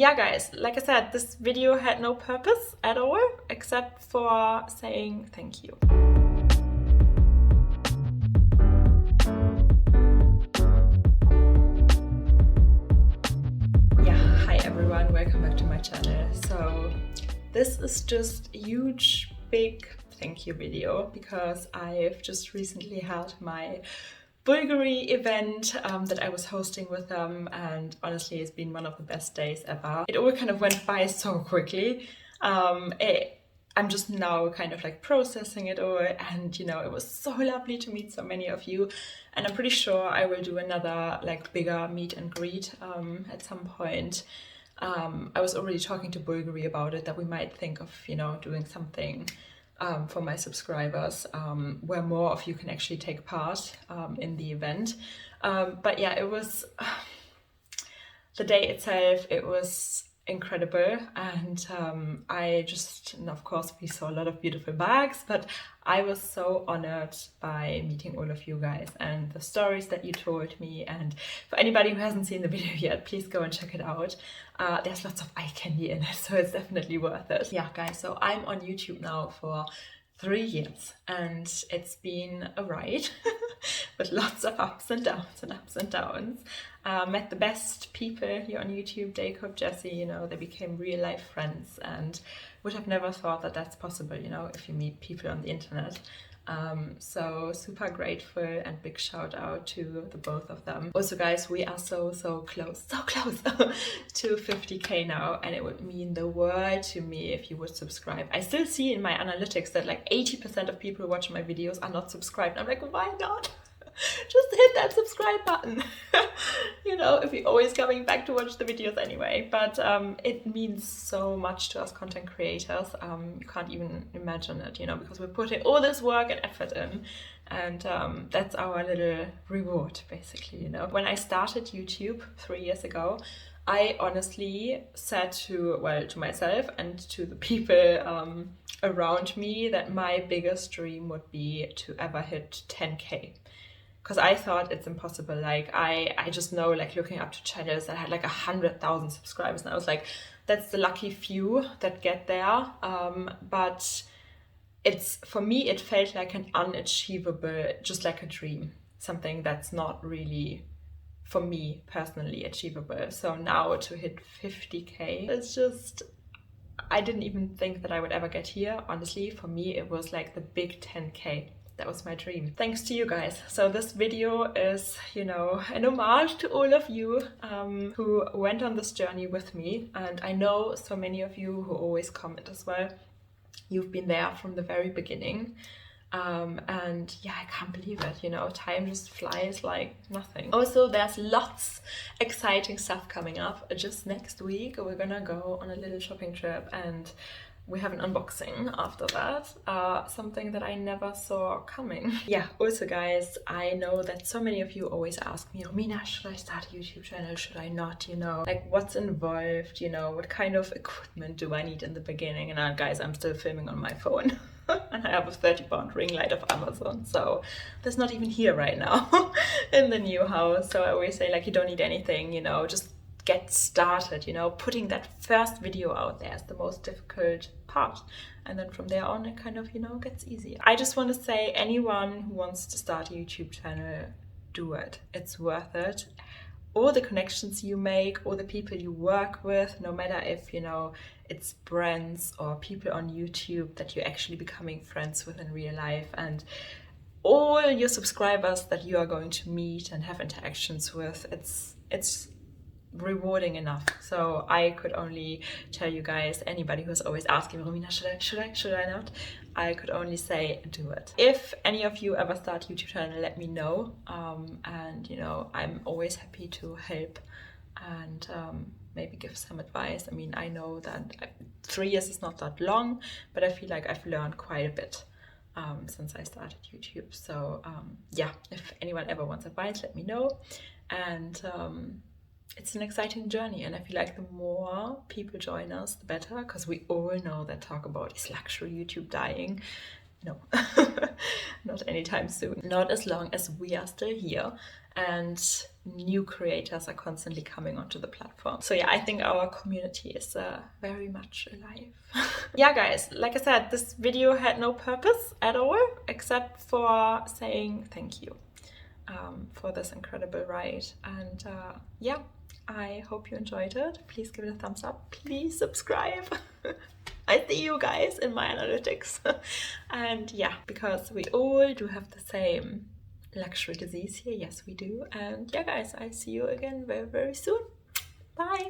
Yeah guys, like I said, this video had no purpose at all except for saying thank you. Yeah, hi everyone, welcome back to my channel. So this is just a huge big thank you video because I've just recently had my Bvlgari event that I was hosting with them, and honestly it's been one of the best days ever. It all kind of went by so quickly. I'm just now kind of like processing it all, and you know, it was so lovely to meet so many of you, and I'm pretty sure I will do another like bigger meet and greet at some point. I was already talking to Bvlgari about it, that we might think of, you know, doing something for my subscribers where more of you can actually take part in the event. But yeah, it was the day itself, it was incredible, and and of course we saw a lot of beautiful bags, but I was so honored by meeting all of you guys and the stories that you told me. And for anybody who hasn't seen the video yet, please go and check it out. There's lots of eye candy in it, so it's definitely worth it. Yeah guys, so I'm on YouTube now for 3 years and it's been a ride with lots of ups and downs. Met the best people here on YouTube, Jacob, Jesse, you know, they became real life friends, and would have never thought that that's possible, you know, if you meet people on the internet. So super grateful, and big shout out to the both of them. Also guys, we are so close to 50k now, and it would mean the world to me if you would subscribe. I still see in my analytics that like 80% of people who watch my videos are not subscribed. I'm like, why not? Just hit that subscribe button. You know, if you're always coming back to watch the videos anyway. But it means so much to us content creators. You can't even imagine it, you know, because we're putting all this work and effort in, and that's our little reward basically, you know. When I started YouTube 3 years ago, I honestly said to myself and to the people around me that my biggest dream would be to ever hit 10k. Because I thought it's impossible. Like I just know, like looking up to channels that had like 100,000 subscribers, and I was like, that's the lucky few that get there. But it's, for me, it felt like an unachievable, just like a dream, something that's not really, for me personally, achievable. So now to hit 50k, it's just, I didn't even think that I would ever get here. Honestly, for me, it was like the big 10k. That was my dream. Thanks to you guys. So this video is, you know, an homage to all of you who went on this journey with me. And I know so many of you who always comment as well. You've been there from the very beginning. And yeah, I can't believe it, you know, time just flies like nothing. Also, there's lots exciting stuff coming up. Just next week, we're gonna go on a little shopping trip, and we have an unboxing after that, something that I never saw coming. Yeah, also guys, I know that so many of you always ask me, Romina, should I start a YouTube channel? Should I not? You know, like what's involved? You know, what kind of equipment do I need in the beginning? And guys, I'm still filming on my phone. And I have a 30-pound ring light of Amazon, so that's not even here right now in the new house. So I always say, like, you don't need anything, you know, just get started. You know, putting that first video out there is the most difficult part, and then from there on it kind of, you know, gets easier. I just want to say, anyone who wants to start a YouTube channel, do it. It's worth it. All the connections you make, all the people you work with, no matter if, you know, it's brands or people on YouTube that you're actually becoming friends with in real life, and all your subscribers that you are going to meet and have interactions with, it's rewarding enough. So I could only tell you guys, anybody who's always asking, Romina, should I not? I could only say, do it. If any of you ever start a YouTube channel, let me know. And you know, I'm always happy to help and maybe give some advice. I mean, I know that 3 years is not that long, but I feel like I've learned quite a bit since I started YouTube. So yeah, if anyone ever wants advice, let me know. And it's an exciting journey, and I feel like the more people join us, the better, because we all know that talk about is luxury YouTube dying. No, not anytime soon. Not as long as we are still here. And new creators are constantly coming onto the platform. So yeah, I think our community is very much alive. Yeah guys, like I said, this video had no purpose at all except for saying thank you for this incredible ride. And yeah, I hope you enjoyed it. Please give it a thumbs up. Please subscribe. I see you guys in my analytics. And yeah, because we all do have the same luxury disease here. Yes, we do. And yeah guys, I see you again very, very soon. Bye.